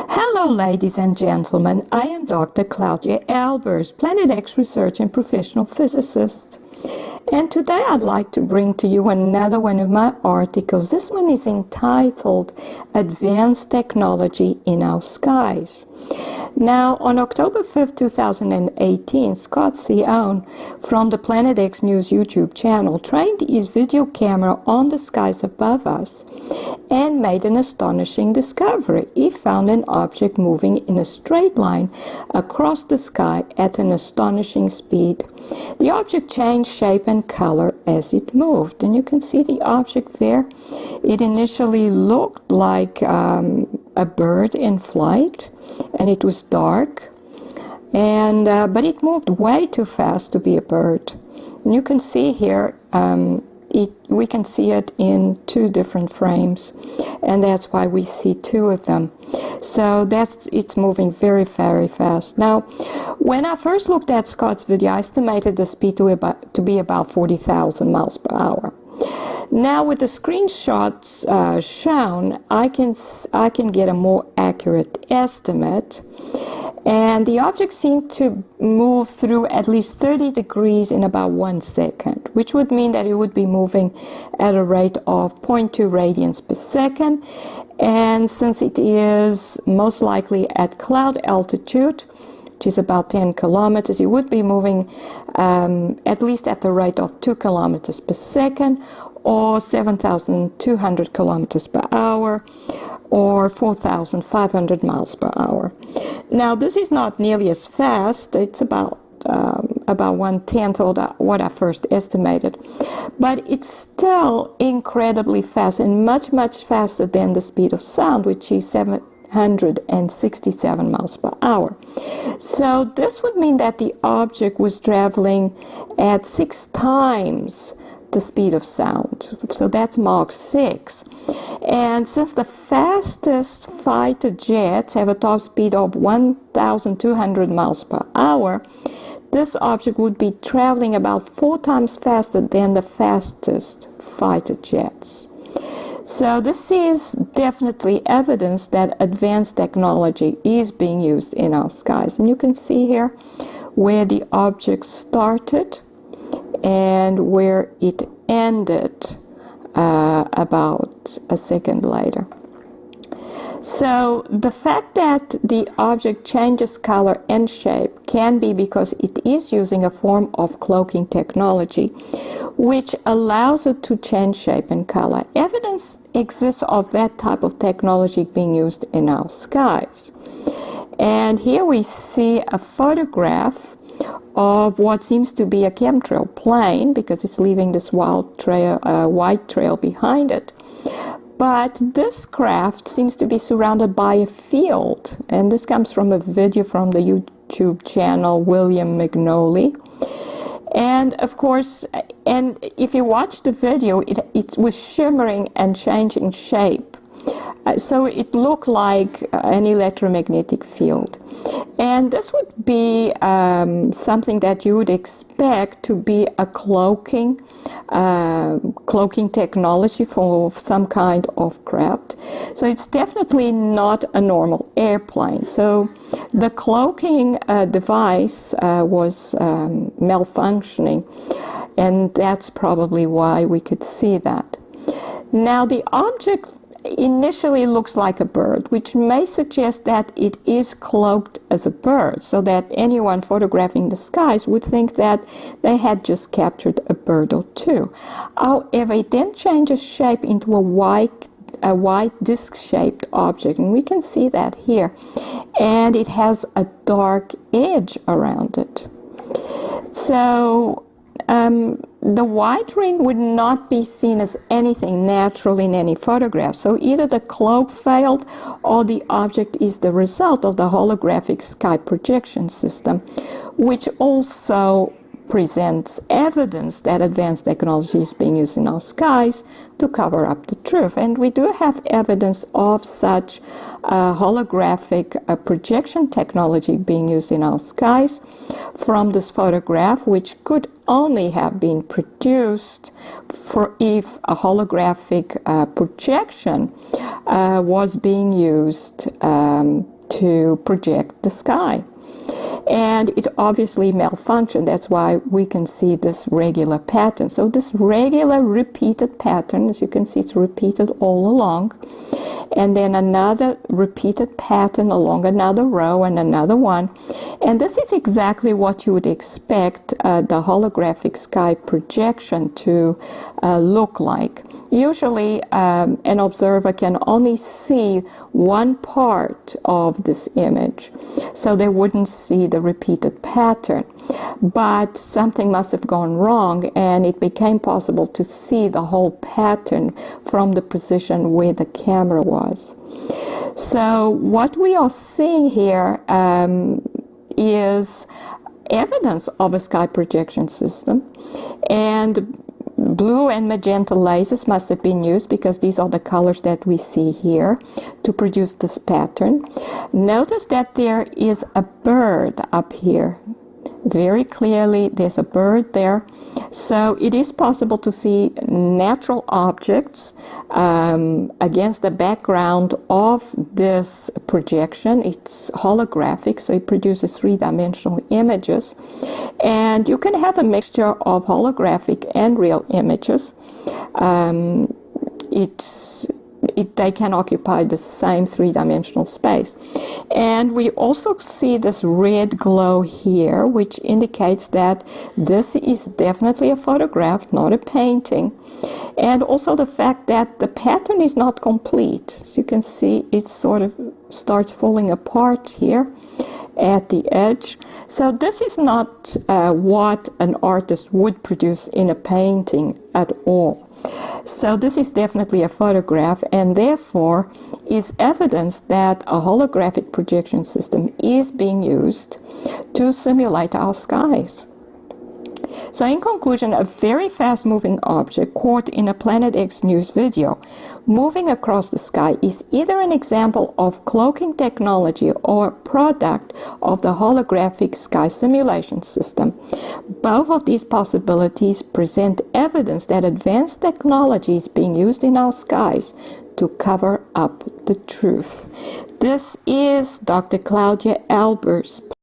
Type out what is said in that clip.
Hello, ladies and gentlemen. I am Dr. Claudia Albers, Planet X research and professional physicist. And today I'd like to bring to you another one of my articles. This one is entitled Advanced Technology in Our Skies. Now, on October 5th, 2018, Scott Sion from the Planet X News YouTube channel trained his video camera on the skies above us and made an astonishing discovery. He found an object moving in a straight line across the sky at an astonishing speed. The object changed shape and color as it moved, and you can see the object there. It initially looked like a bird in flight, and it was dark, and but it moved way too fast to be a bird. And you can see here we can see it in two different frames, and that's why we see two of them. So it's moving very, very fast. Now, when I first looked at Scott's video, I estimated the speed to be about 40,000 miles per hour. Now, with the screenshots shown, I can get a more accurate estimate. And the object seemed to move through at least 30 degrees in about 1 second, which would mean that it would be moving at a rate of 0.2 radians per second. And since it is most likely at cloud altitude, which is about 10 kilometers, it would be moving at least at the rate of 2 kilometers per second, or 7,200 kilometers per hour, or 4,500 miles per hour. Now, this is not nearly as fast. It's about 1/10 of what I first estimated, but it's still incredibly fast and much, much faster than the speed of sound, which is 767 miles per hour. So this would mean that the object was traveling at 6 times the speed of sound. So that's Mach 6. And since the fastest fighter jets have a top speed of 1,200 miles per hour, this object would be traveling about 4 times faster than the fastest fighter jets. So this is definitely evidence that advanced technology is being used in our skies. And you can see here where the object started and where it ended about a second later. So the fact that the object changes color and shape can be because it is using a form of cloaking technology, which allows it to change shape and color. Evidence exists of that type of technology being used in our skies. And here we see a photograph of what seems to be a chemtrail plane, because it's leaving this white trail behind it. But this craft seems to be surrounded by a field, and this comes from a video from the YouTube channel William McNolly. And of course, and if you watch the video, it was shimmering and changing shape. So it looked like an electromagnetic field. And this would be something that you would expect to be a cloaking technology for some kind of craft. So it's definitely not a normal airplane. So the cloaking device was malfunctioning, and that's probably why we could see that. Now, the object initially looks like a bird, which may suggest that it is cloaked as a bird, so that anyone photographing the skies would think that they had just captured a bird or two. However, it then changes shape into a white disc-shaped object, and we can see that here. And it has a dark edge around it. So the white ring would not be seen as anything natural in any photograph. So either the cloak failed, or the object is the result of the holographic sky projection system, which also presents evidence that advanced technology is being used in our skies to cover up the truth. And we do have evidence of such holographic projection technology being used in our skies from this photograph, which could only have been produced for if a holographic projection was being used to project the sky. And it obviously malfunctioned. That's why we can see this regular pattern. So this regular repeated pattern, as you can see, it's repeated all along. And then another repeated pattern along another row and another one. And this is exactly what you would expect the holographic sky projection to look like. Usually an observer can only see one part of this image, so they wouldn't see the repeated pattern. But something must have gone wrong, and it became possible to see the whole pattern from the position where the camera was. So what we are seeing here is evidence of a sky projection system, and blue and magenta lasers must have been used because these are the colors that we see here to produce this pattern. Notice that there is a bird up here. Very clearly there's a bird there. So it is possible to see natural objects against the background of this projection. It's holographic, so it produces three-dimensional images. And you can have a mixture of holographic and real images. They can occupy the same three-dimensional space. And we also see this red glow here, which indicates that this is definitely a photograph, not a painting. And also the fact that the pattern is not complete. As you can see, it sort of starts falling apart here at the edge. So this is not what an artist would produce in a painting at all. So this is definitely a photograph, and therefore is evidence that a holographic projection system is being used to simulate our skies. So in conclusion, a very fast-moving object caught in a Planet X news video moving across the sky is either an example of cloaking technology or a product of the holographic sky simulation system. Both of these possibilities present evidence that advanced technology is being used in our skies to cover up the truth. This is Dr. Claudia Albers.